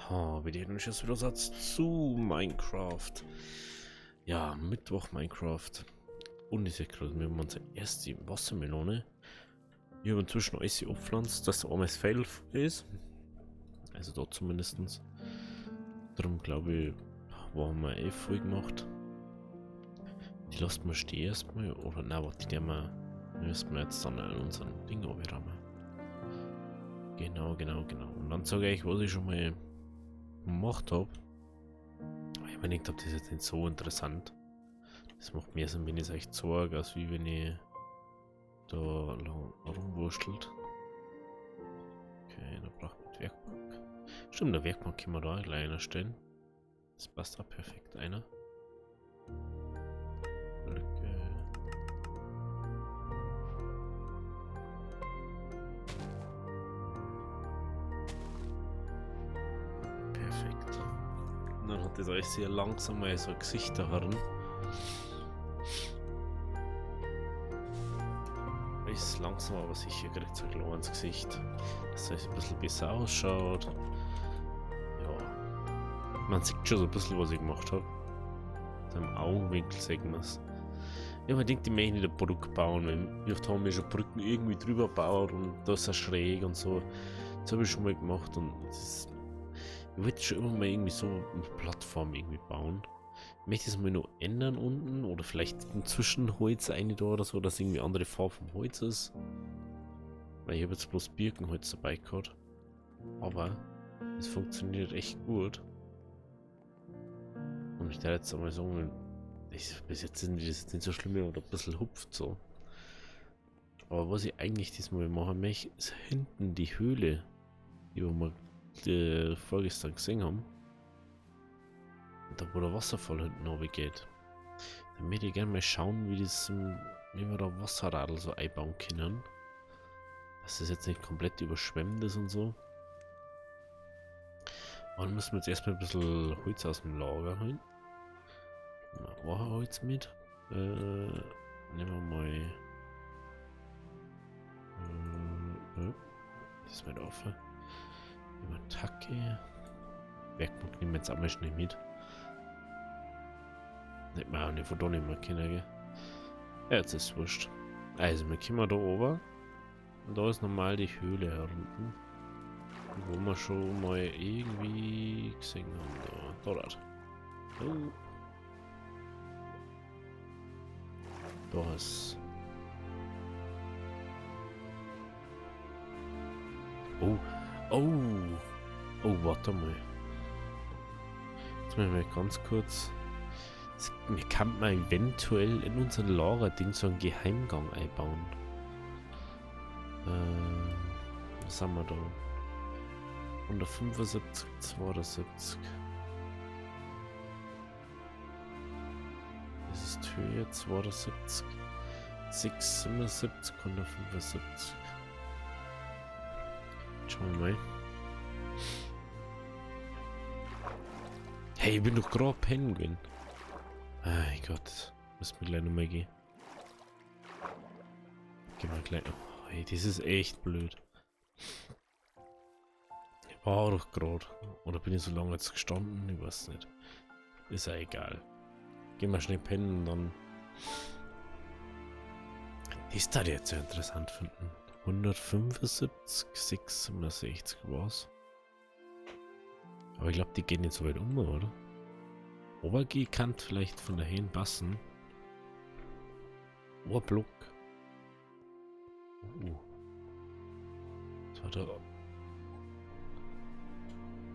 Wir nehmen uns jetzt wieder Satz zu Minecraft. Ja, Mittwoch Minecraft. Und ich sehe gerade, wir haben unsere erste Wassermelone. Ich habe inzwischen alles abgepflanzt, dass der alles fail ist. Also da zumindest. Darum glaube ich, haben wir voll gemacht. Die lassen wir stehen erstmal. Oder nein, warte, die müssen wir jetzt dann an unseren Ding abrammen. Genau. Und dann sage ich, was ich schon mal gemacht habe. Ich meine, ich glaube, das ist jetzt nicht so interessant. Das macht mehr Sinn, wenn ich es euch zeige, als wie wenn ich da rumwurstelt. Okay, da braucht man die Werkbank. Stimmt, der Werkbank können wir da gleich erstellen. Das passt auch perfekt einer. Blöcke. Perfekt. Und dann hat das alles sehr langsam mal so ein Gesicht da herum. Ist langsam, aber sicher kriegt so ein Glow ins Gesicht, dass es ein bisschen besser ausschaut. Ja, man sieht schon so ein bisschen, was ich gemacht habe. So im Augenwinkel sieht man es. Ja, man denkt, die möchten nicht ein Produkt bauen, weil wie oft haben wir schon Brücken irgendwie drüber gebaut und da ist er schräg und so. Das habe ich schon mal gemacht und das ist, ich wollte schon immer mal irgendwie so eine Plattform irgendwie bauen. Ich möchte es mal noch ändern unten oder vielleicht inzwischen Holz eine da oder so, dass irgendwie andere Farbe vom Holz ist. Weil ich habe jetzt bloß Birkenholz dabei gehabt. Aber es funktioniert echt gut. Und ich darf jetzt einmal sagen, bis jetzt sind die das nicht so schlimm oder ein bisschen hupft so. Aber was ich eigentlich diesmal machen möchte, ist hinten die Höhle, die wir vorgestern gesehen haben. Da wo der Wasserfall hinten runter geht. Da möchte ich gerne mal schauen, wie wir da Wasserradl so einbauen können. Dass das jetzt nicht komplett überschwemmt ist und so. Und dann müssen wir jetzt erstmal ein bisschen Holz aus dem Lager holen. Auch Holz mit. Nehmen wir mal. Das ist weit offen. Nehmen wir Tacke. Werkbank nehmen wir jetzt einmal schnell mit. Nicht mehr auch nicht von da nicht mehr kennen, gell? Ja, jetzt ist es wurscht. Also, wir kommen da oben. Und da ist normal die Höhle herunten. Wo wir schon mal irgendwie gesehen haben. Da dort. Oh. Da ist. Oh. Oh, warte mal. Jetzt mal ganz kurz. Wir kann man eventuell in unser Lager-Ding so einen Geheimgang einbauen. Was haben wir da? 175, 72. Das ist Höhe 72. 677, 175. Schauen wir mal. Hey, ich bin doch gerade Penguin. Mein Gott. Müssen wir gleich nochmal gehen. Gehen wir gleich. Oh, hey, das ist echt blöd. Ich war doch gerade. Oder bin ich so lange jetzt gestanden? Ich weiß nicht. Ist ja egal. Gehen wir schnell pennen und dann. Ist das jetzt sehr interessant finden. 175, 660 was. Aber ich glaube, die gehen nicht so weit um, oder? Oberg kann vielleicht von dahin passen. Oberblock. Was war da?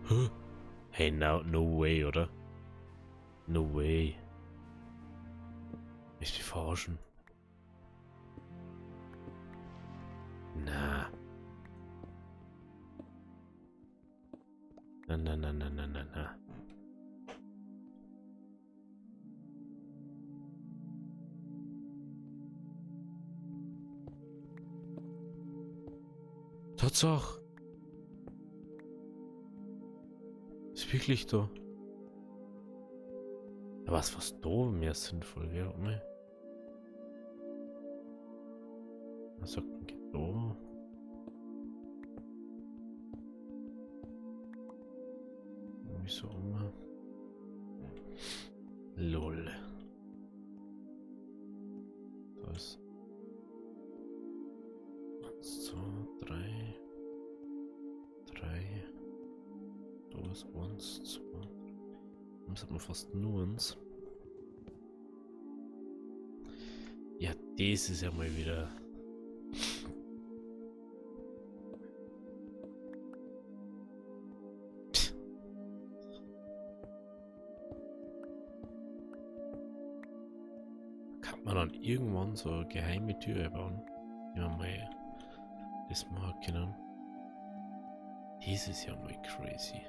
Huh? Hey, no way, oder? No way. Ich will verarschen. Na. Na. Tatsache. Ist wirklich da. Aber was da mehr sinnvoll wäre, ne? Was sagt man, geht da? irgendwie so um. Lol. Da ist 1, 2, 3. 3. Da ist 1, 2. Das hat man fast nur uns. Ja, das ist ja mal wieder. Kann man dann irgendwann so eine geheime Tür bauen? Ja, mal das machen können. Das ist ja mal crazy.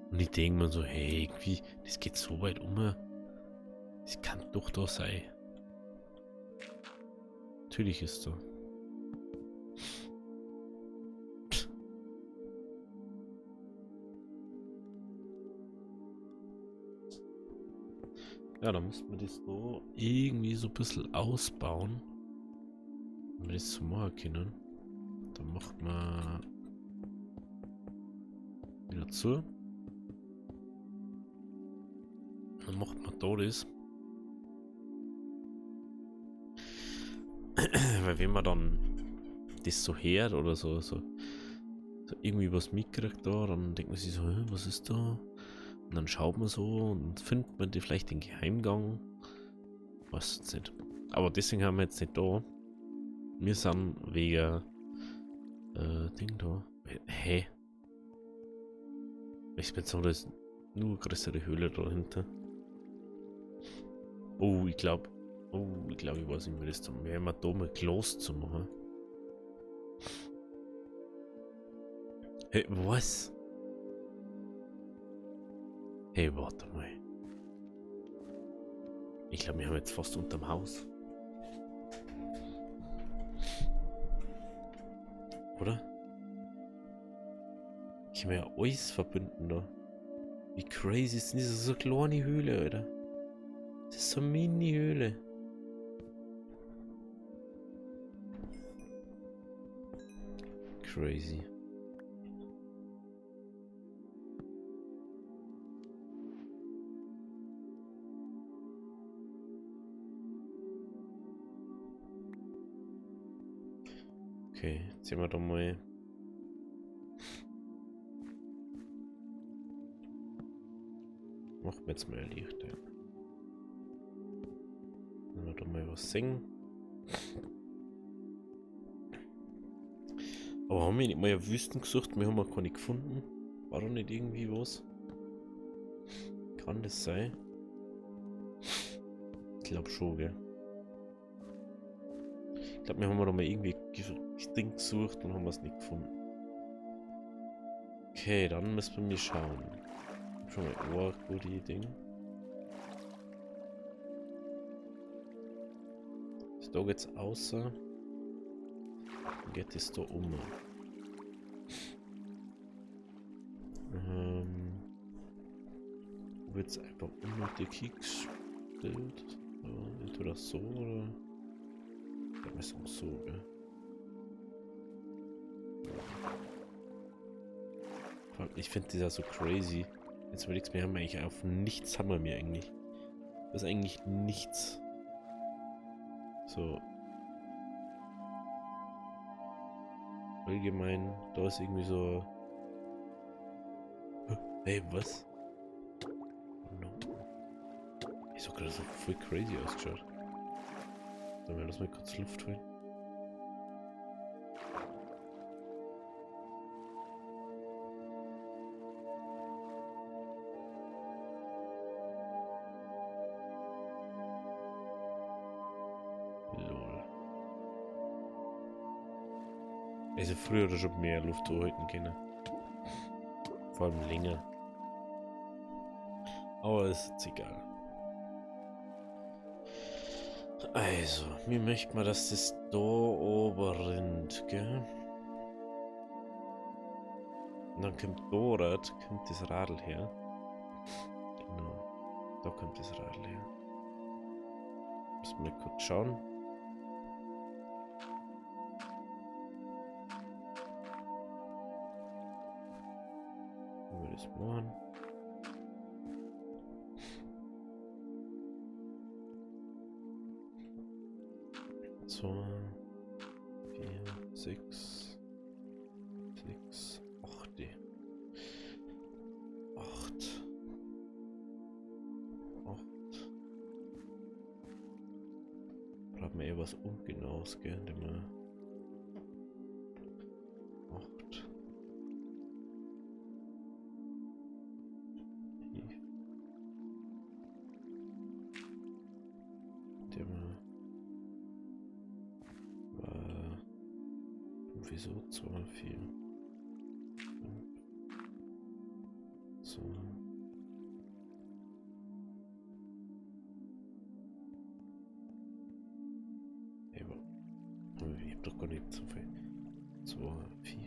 Und ich denke mir so, hey, irgendwie, das geht so weit um. Das kann doch da sein. Natürlich ist so. Ja, da müssten wir das da irgendwie so ein bisschen ausbauen. Wenn wir das so machen können. Dann macht man wieder zu. Dann macht man da das. Weil wenn man dann das so hört oder so irgendwie was mitkriegt da, dann denkt man sich so, was ist da? Und dann schaut man so und findet man vielleicht den Geheimgang. Weiß jetzt nicht. Aber deswegen haben wir jetzt nicht da. Wir sind wegen Ding da. Hä? Ich bin so, da ist nur eine größere Höhle dahinter. Oh, ich glaube, ich weiß nicht, wie das tun. Wir haben da mal Glas zu machen. Hey, was? Hey, warte mal. Ich glaube, wir haben jetzt fast unterm Haus. Oder? Ich kann mir ja alles verbinden da. Wie crazy ist denn diese so kleine Höhle, Alter? Das ist so eine Mini-Höhle. Crazy. Okay, jetzt sehen wir da mal. Machen wir jetzt mal ein Licht ein. Wenn wir da mal was singen. Aber haben wir nicht mal Wüsten gesucht? Wir haben auch keine gefunden. War da nicht irgendwie was? Kann das sein? Ich glaube schon, gell? Ich glaube, wir haben da mal irgendwie Ding gesucht und haben es nicht gefunden. Okay, dann müssen wir mal schauen. Schon mal eine gute Idee. Da geht's außer. Geht es da um. Wird es einfach unnötig gespielt? Entweder so oder. Ja, ist auch so, gell? Ich finde das ja so crazy. Jetzt überlegst du mir, haben wir eigentlich auf nichts haben wir eigentlich. Das ist eigentlich nichts. So. Allgemein, da ist irgendwie so. Hey, was? Oh no. Ich so gerade so voll crazy ausgeschaut. Dann lass mal kurz Luft holen. Lol. Also früher oder schon mehr Luft halten können. Vor allem länger. Aber ist jetzt egal. Also, mir möchte man, dass das da oben rinnt, gell? Und dann kommt dort, kommt das Radl her. Genau. Da kommt das Radl her. Müssen wir kurz schauen. bis morgen. So, 4, 6, 8, 8. Brauchen wir was Ungenaues, gell? Denn wir 8. Wieso 2, 4, 5, so. Aber ich hab doch gar nicht so viel. 2, 4.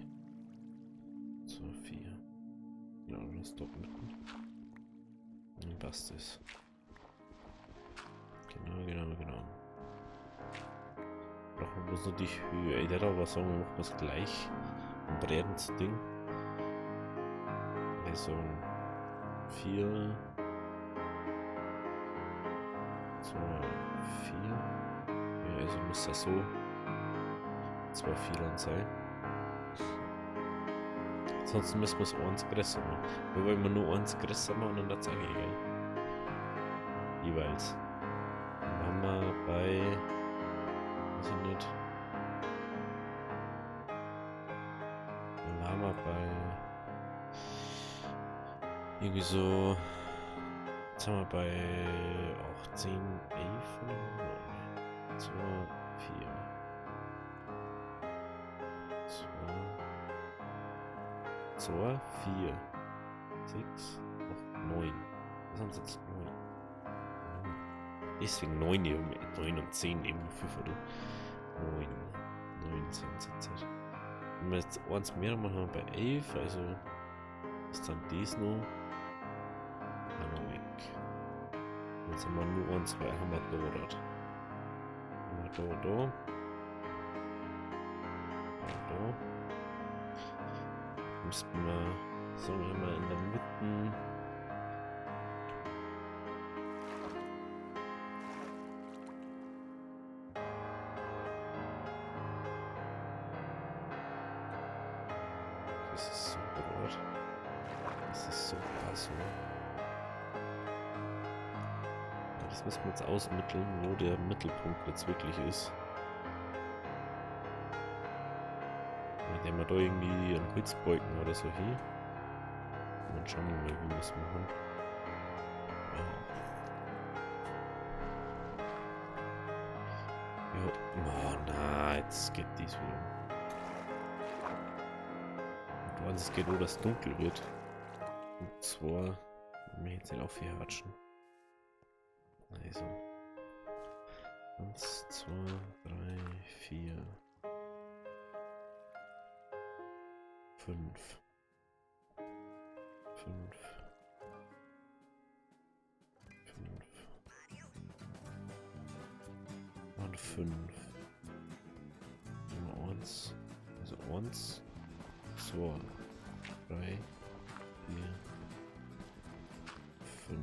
2, 4. Ja, das doppelt gut. Dann passt es. Genau. Brauchen wir bloß noch die Höhe. Ich hätte aber sagen, wir machen es gleich. Ein breites Ding. Also 4, 2, 4. Ja, also muss das so 2 4 sein. Ansonsten müssen wir es eins größer machen. Nur wenn wir nur eins größer machen, dann das sage ich, gell? Jeweils. Dann haben wir bei. Weiß ich nicht. Dann waren wir bei. Irgendwie so. Jetzt haben wir bei 18, 11 oder 2, 4. 2, 4, 6, 8, 9. Was haben sie jetzt 9? Deswegen 9 hier, 9 und 10 eben 5 oder 9. 9 sind es jetzt. Wenn wir jetzt eins mehr machen, haben wir bei 11, also ist dann das noch. Noch weg. Jetzt haben wir nur 1, 2, haben wir dort. Haben wir da. Müssten wir, so haben wir in der Mitte. Das ist so breit. Das ist so krass, oder? Das müssen wir jetzt ausmitteln, wo der Mittelpunkt jetzt wirklich ist. Wenn wir da irgendwie einen Holzbalken oder so hier. Und dann schauen wir mal, wie wir es machen. Ja. Oh nein, jetzt geht dies wieder. Und es geht nur, dass es dunkel wird. Und zwar, wenn wir jetzt nicht auf hier hatschen. Also. 1, 2, 3, 4. 5. 5. 5. Nummer 1. Also 1, 2, 3, 4, 5.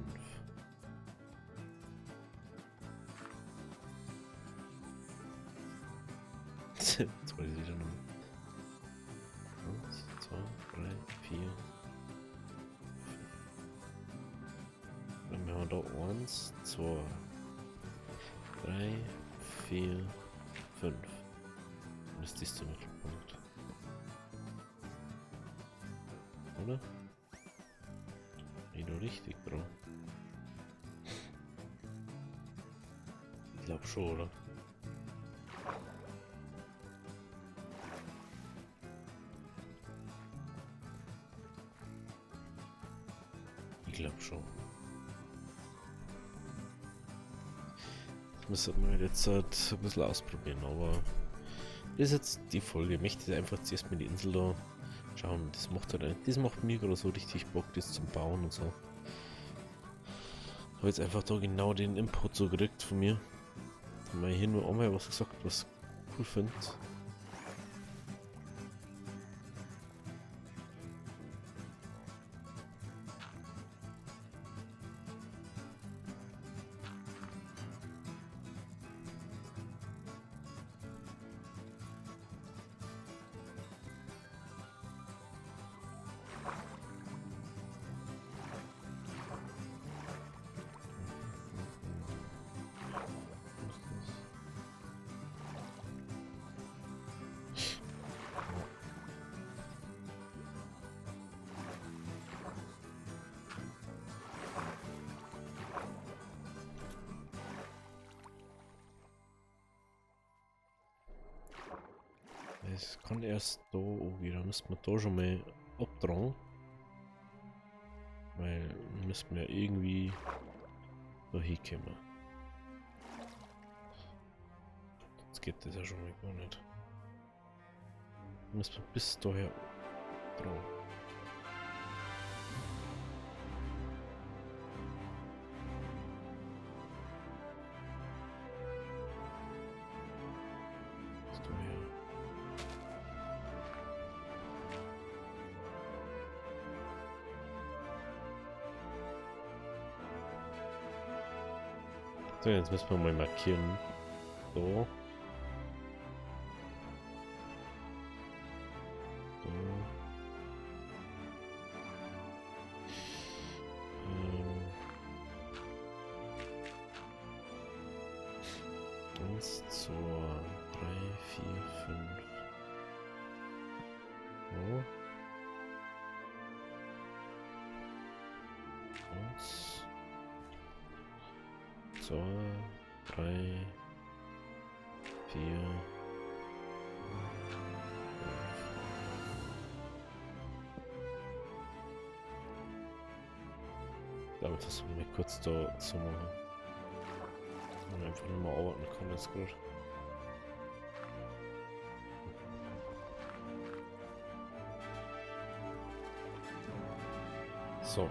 Jetzt weiß ich wieder noch. 1, 2, 3, 4. Dann haben wir da 1, 2, 3, 4, 5. Und ist das der Mittelpunkt. Oder? Nicht nur richtig, Bro. Ich glaube schon, oder? Ich glaube schon. Das müssen wir jetzt halt ein bisschen ausprobieren, aber das ist jetzt die Folge. Ich möchte einfach zuerst mal die Insel da schauen. Das macht mir gerade so richtig Bock, das zum Bauen und so. Ich habe jetzt einfach da genau den Input so gekriegt von mir. Weil hier nur einmal was gesagt, was ich cool finde. es kann erst da angehen, da müsste man da schon mal abtragen. Weil müssten wir irgendwie da hinkommen. Jetzt geht das ja schon mal gar nicht. Müssen wir bis daher abtragen. Bis daher. So, jetzt müssen wir mal markieren. So. So. Eins, zwei, drei, vier, fünf. So. Eins, zwei, drei, vier, fünf. Damit versuchen wir kurz da zu machen. Und einfach nicht mehr arbeiten kann jetzt gut. So.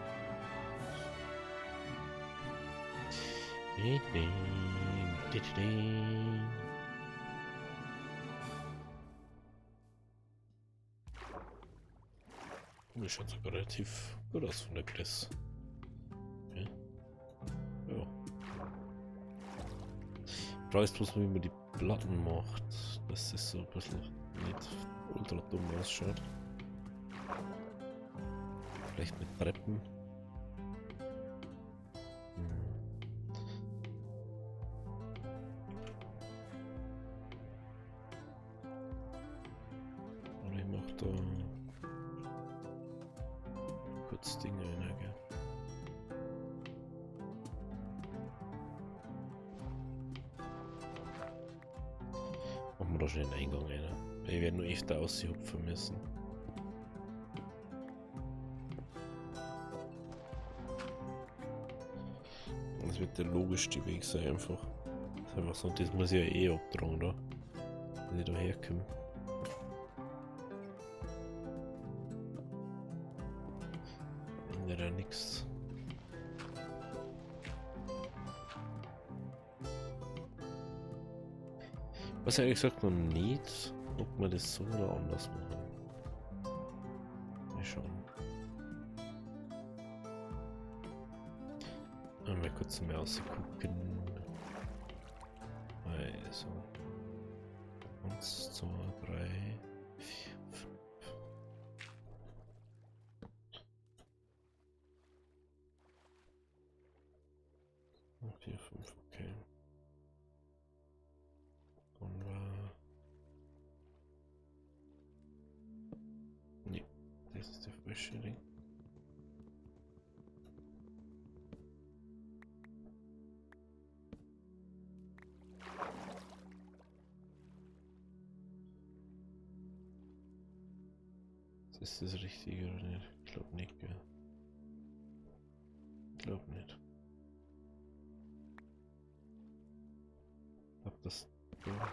Mir schaut sogar relativ gut aus von der Chris. Okay. Ja. Ich weiß bloß, wie man die Platten macht. Das ist so ein bisschen nicht ultra dumm ausschaut. Vielleicht mit Treppen. Und ich mach da kurz Dinge rein, gell? Machen wir da schon den Eingang rein. Ich werde nur öfter aushupfen müssen. Das wird der logischste Weg sein einfach. Das ist einfach so, das muss ich ja eh abtragen da. Wenn ich da herkomme. Ändert ja nichts. Was ehrlich gesagt noch nicht, ob wir das so oder anders machen. Mal schauen. Mal kurz mehr ausgucken. Also. 1, 2, 3, 4, 5. 4, 5, okay. Dann war. Nee, das ist der falsche Ding. Ist das richtig oder nicht? Ich glaube nicht, gell? Ich glaube nicht. Ich glaube, das da.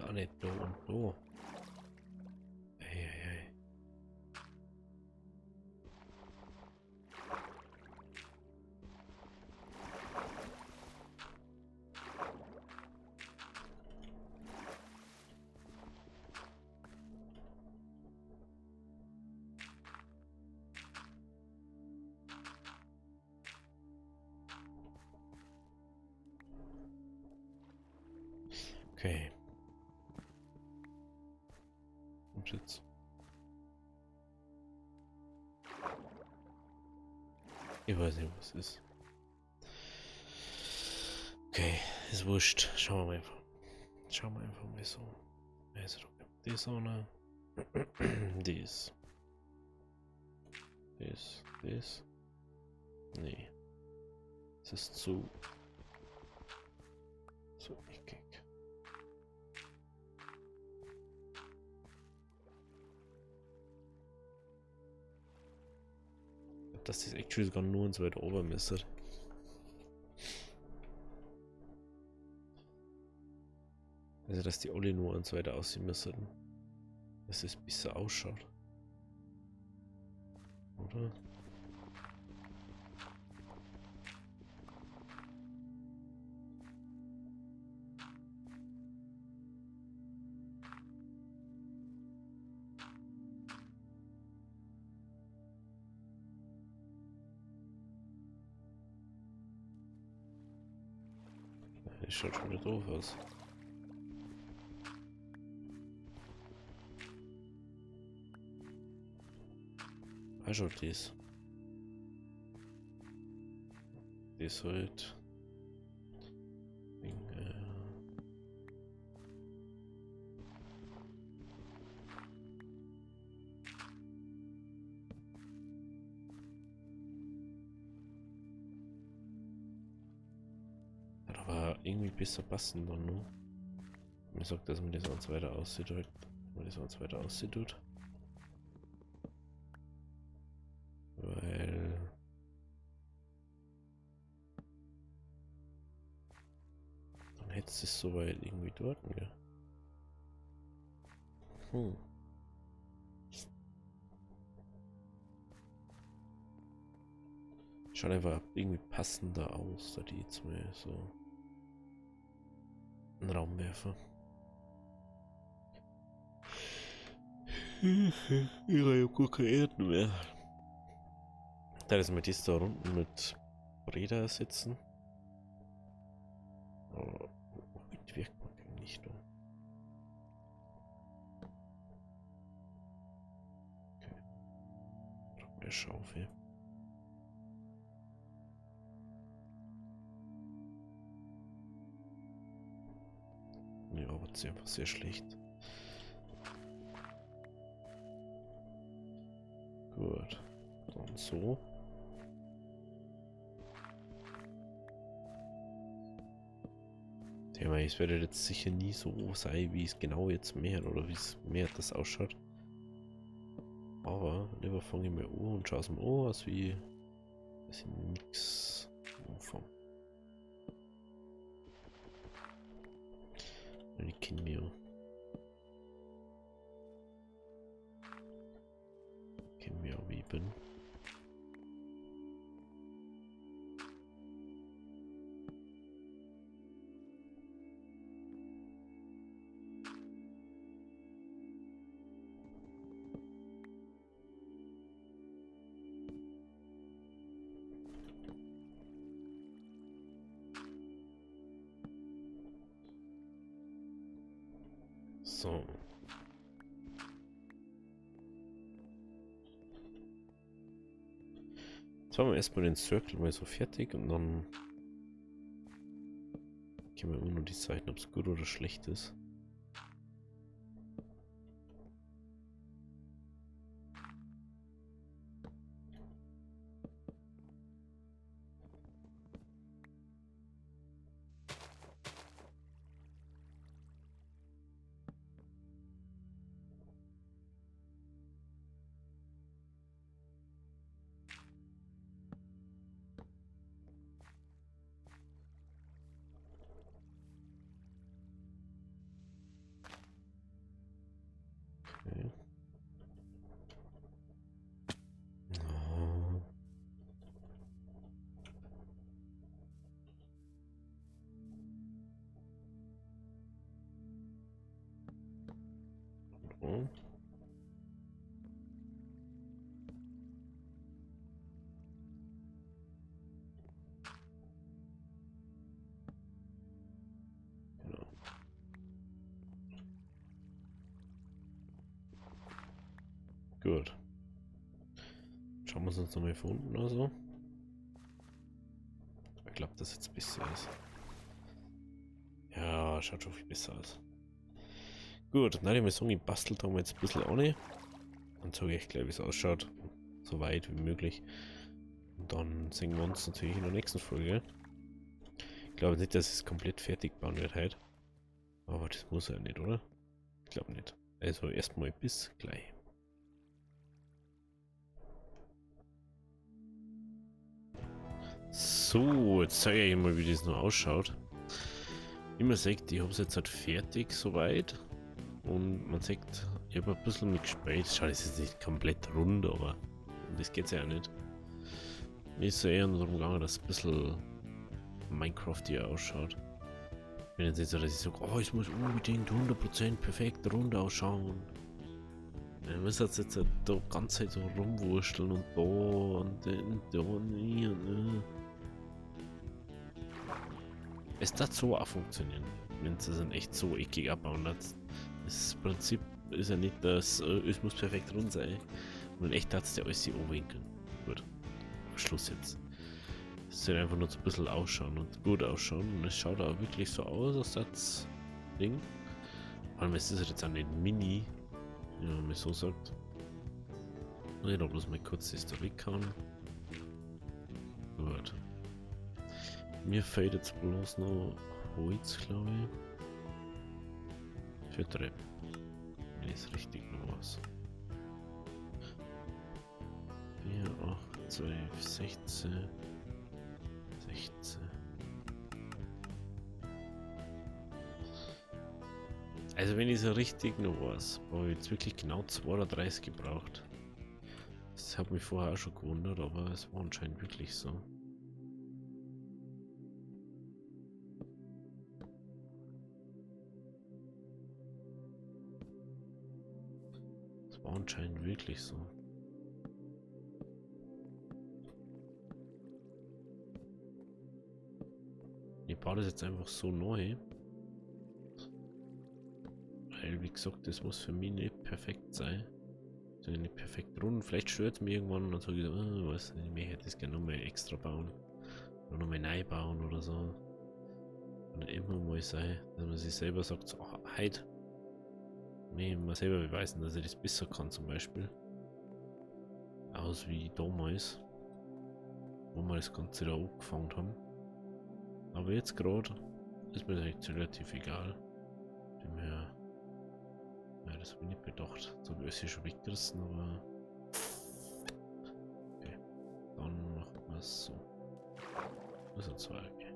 Ah, nicht da und da. Hey. Okay. Und jetzt. Ich weiß nicht, was es ist. Okay, ist wurscht. Schauen wir einfach. Schauen wir einfach mal so. Also, das eine. Das. Das. Nee. Es ist zu eckig. dass das actually sogar nur und so weiter oben müsste. Also, dass die alle nur und so weiter aussehen müssen. Dass es besser ausschaut. Oder? Das schaut schon wieder doof aus. Ah, schaut das. Das halt. Hat aber irgendwie besser passen dann nur. Mir sagt, dass man das ans weiter aussieht, halt. Wenn man das ans weiter aussieht, tut. Weil. Dann hättest du es soweit irgendwie dort, ja. Schaut einfach irgendwie passender aus, da die jetzt mal so einen Raumwerfer. Ich habe gut keine Erden mehr. Da ist mit das da unten mit Räder sitzen. Aber mit wirkt man eigentlich nicht. Okay. Braucht mehr Schaufel. Ja, aber es ist einfach sehr schlecht. Gut. Dann so. Ja, es wird jetzt sicher nie so sein, wie es genau jetzt mehr oder wie es mehr das ausschaut. Aber lieber fange ich mal an und schaue es mir an, aus wie das im Mix Umfang. Ich kenne mir. Wie ich bin. So. Jetzt machen wir erstmal den Circle mal so fertig und dann können wir immer nur deciden, ob es gut oder schlecht ist. Okay. Oh. Oh. Genau. Gut. Schauen wir uns jetzt nochmal von unten an so. Ich glaube, das jetzt besser ist. Ja, schaut schon viel besser aus. Gut, dann würde ich sagen, ich bastel da mal jetzt ein bisschen an. Dann zeige ich gleich, wie es ausschaut. So weit wie möglich. Und dann sehen wir uns natürlich in der nächsten Folge. Ich glaube nicht, dass es komplett fertig bauen wird heute. Aber das muss ja nicht, oder? Ich glaube nicht. Also erstmal bis gleich. So, jetzt zeige ich euch mal, wie das noch ausschaut. Wie man sieht, ich habe es jetzt halt fertig soweit. Und man sieht, ich habe ein bisschen mit gespielt. Schau, das ist nicht komplett rund, aber um das geht es ja auch nicht. Mir ist so eher nur darum gegangen, dass es ein bisschen Minecraft hier ausschaut. Ich bin jetzt nicht so, dass ich sage, oh, es muss unbedingt 100% perfekt rund ausschauen. Man muss jetzt da ganz Zeit so rumwurschteln und da und hier und es darf so auch funktionieren, wenn sie dann echt so eckig abbauen. Das Prinzip ist ja nicht, dass es muss perfekt rund sein. Und in echt hat es ja alles hier umwinkeln. Gut, Schluss jetzt. Es soll einfach nur so ein bisschen ausschauen und gut ausschauen. Und es schaut auch wirklich so aus, als das Ding. Vor allem ist es jetzt auch nicht mini, wie man mir so sagt. Ich da bloß mal kurz das da weghauen. Gut. Mir fehlt jetzt bloß noch Holz, glaube ich. Für Treppen. Wenn ich es richtig noch was. 4, 8, 12, 16. 16. Also wenn ich es richtig noch weiß, habe ich jetzt wirklich genau 32 gebraucht. Das hat mich vorher auch schon gewundert, aber es war anscheinend wirklich so. Es war anscheinend wirklich so. Ich baue das jetzt einfach so neu. Weil, wie gesagt, das muss für mich nicht perfekt sein. Also nicht perfekt rund. Vielleicht stört es mich irgendwann und dann sage ich so, weiß nicht, ich hätte das gerne nochmal extra bauen. Oder nochmal neu bauen oder so. Oder immer mal sein, dass man sich selber sagt, so, heute mir mal selber beweisen, dass ich das besser kann zum Beispiel. Aus wie damals, wo wir das Ganze da angefangen haben. Aber jetzt gerade ist mir das eigentlich relativ egal. Dem her, ja, das habe ich nicht bedacht. So habe ich es schon weggerissen, aber okay. Dann machen wir es so. Das sind zwei, okay.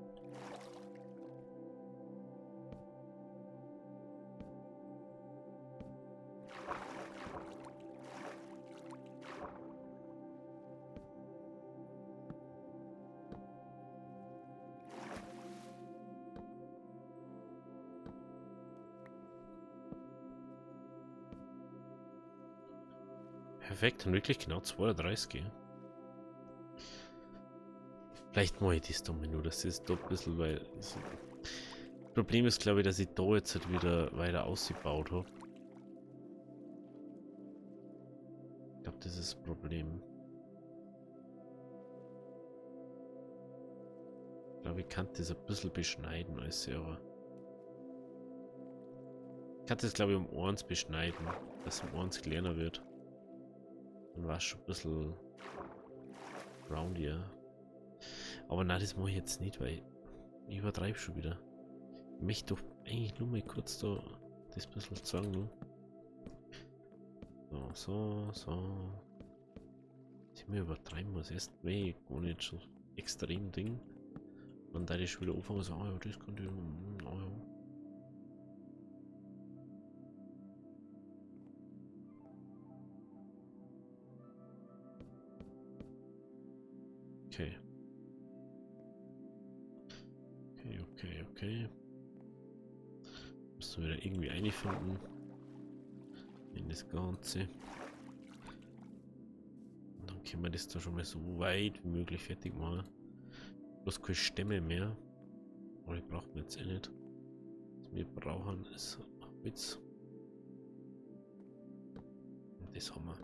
Perfekt, dann wirklich genau 32. Vielleicht mache ich das dann nur, das ist doch ein bisschen, weil das Problem ist, glaube ich, dass ich da jetzt halt wieder weiter ausgebaut habe. Ich glaube, das ist das Problem. Ich glaube, ich kann das ein bisschen beschneiden, als aber. Ich kann das, glaube ich, um 1 beschneiden, dass um 1 kleiner wird. Dann war es schon ein bisschen roundier. Aber nein, das mache ich jetzt nicht, weil ich übertreibe schon wieder. Ich möchte doch eigentlich nur mal kurz da das ein bisschen sagen. Ne? So. Ich mir übertreiben muss. Erst weg, ohne jetzt so extrem Ding. Und da ich schon wieder anfangen so, ja, das könnte ich. Ja. Okay. Okay. Müssen wir wieder irgendwie einfinden in das Ganze. Und dann können wir das da schon mal so weit wie möglich fertig machen. Bloß keine Stämme mehr. Aber die brauchen wir jetzt eh nicht. Was wir brauchen ist Holz. Und das haben wir.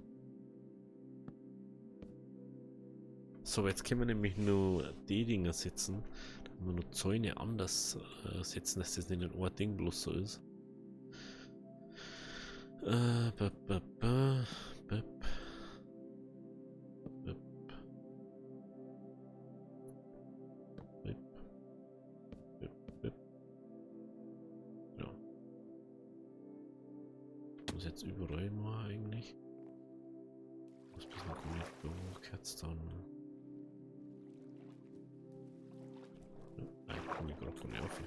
So, jetzt können wir nämlich nur die Dinger setzen. Da können wir nur Zäune anders setzen, dass das nicht ein Ding bloß so ist. Ja. Muss jetzt überall machen eigentlich. Muss bis man kommt, wo geht's dann? komme ich gerade nicht auf.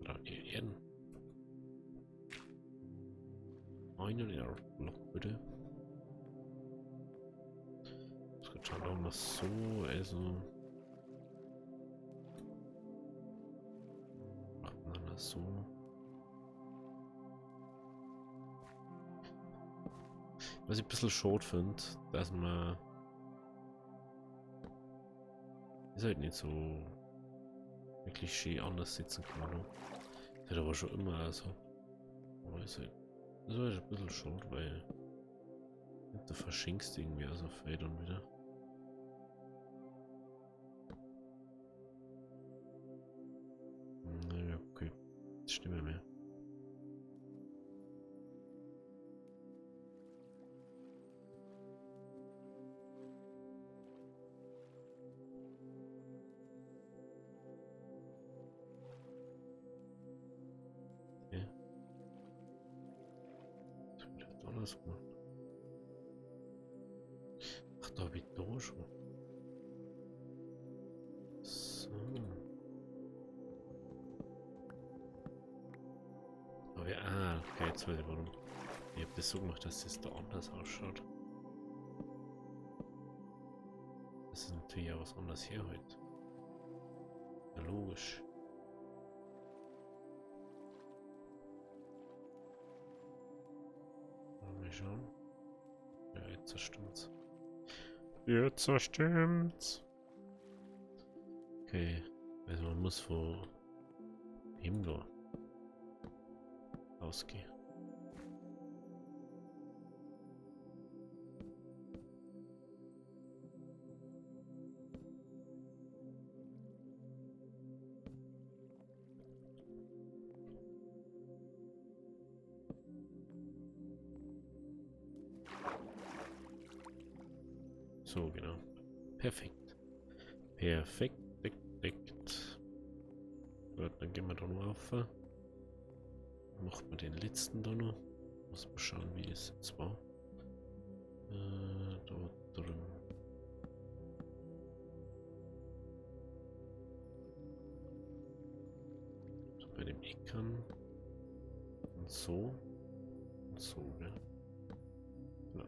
Oder Erden. Einen Block bitte. Das geht schon auch noch so, also. Macht man das so. Was ich ein bisschen schade finde, dass man. Ist halt nicht so wirklich schön anders sitzen kann. Ne? Das hat aber schon immer so. Aber ist halt ein bisschen schade, weil du verschenkst irgendwie also Federn wieder. Naja, okay. Das stimmt ja mehr. Ja. Das wird jetzt anders gemacht. Ach, da habe ich da schon. So. Aber ja, okay, jetzt weiß ich warum. Ich habe das so gemacht, dass das da anders ausschaut. Das ist natürlich auch was anderes hier heute. Ja, logisch. Mal schauen. Ja, jetzt stimmt's. Jetzt stimmt's. Okay, also man muss von ihm da ausgehen. So, genau. Perfekt. Perfekt. Gut, dann gehen wir da noch auf. Machen wir den letzten da noch. Muss mal schauen, wie das jetzt war. Da drüben. So bei dem Eckern. Und so. Und so, ne? Ja.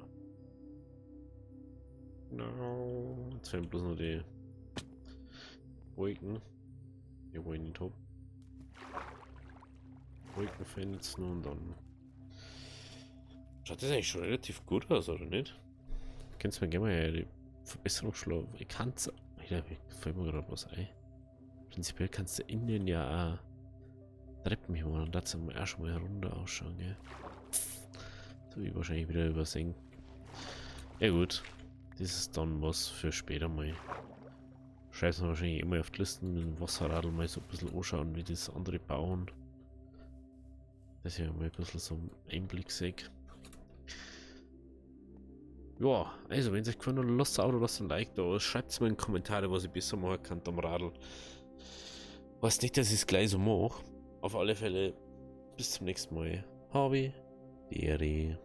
Genau. Jetzt fehlen bloß noch die Wolken. Die wollen nicht haben. Wolken fehlen jetzt nur und dann. Schaut das eigentlich schon relativ gut aus, oder nicht? Kennst du mir gerne mal ja die Verbesserung schlagen? Ich kann's. Da fällt mir gerade was ein. Prinzipiell kannst du innen ja auch Treppen hier machen und das am auch schon mal herunter ausschauen, gell? Das habe ich wahrscheinlich wieder übersehen. Ja gut. Das ist dann was für später mal. Schreib's mir wahrscheinlich immer auf die Listen mit dem Wasserradl mal so ein bisschen anschauen, wie das andere bauen. Dass ich mal ein bisschen so einen Einblick sehe. Ja, also wenn es euch gefallen hat, lasst ein Abo, lasst ein Like da. Schreibt es mir in die Kommentare, was ich besser machen kann am Radl. Was nicht, dass ich es gleich so mache. Auf alle Fälle, bis zum nächsten Mal. Habe die Ehre.